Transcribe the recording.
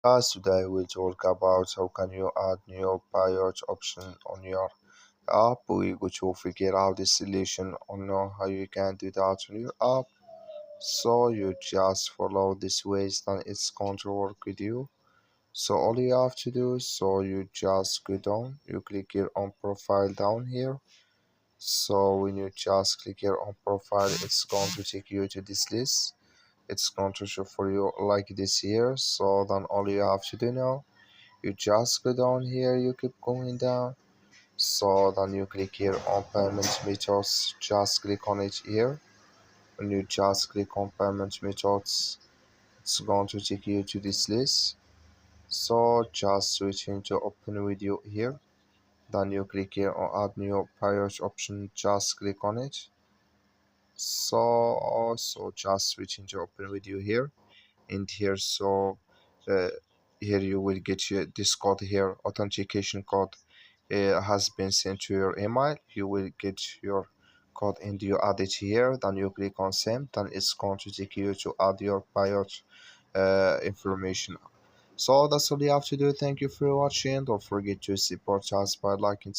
Today we'll talk about how can you add new Payout option on your app. We go to figure out the solution on how you can do that on your app. So you just follow this ways, then it's going to work with you. So all you have to do, so you just go down, you click here on profile down here. So when you just click here on profile, it's going to take you to this list. It's going to show for you like this here. So then all you have to do now, you just go down here, you keep going down. So then you click here on payment methods, just click on it here. When you just click on payment methods, it's going to take you to this list. So just switching to open video here. Then you click here on add new payment option, just click on it. So also just switching to open video here and here. So uh, here you will get this code here, authentication code has been sent to your email. You will get your code and you add it here, then you click on send, then it's going to take you to add your Payout information. So that's all you have to do. Thank you for watching. Don't forget to support us by liking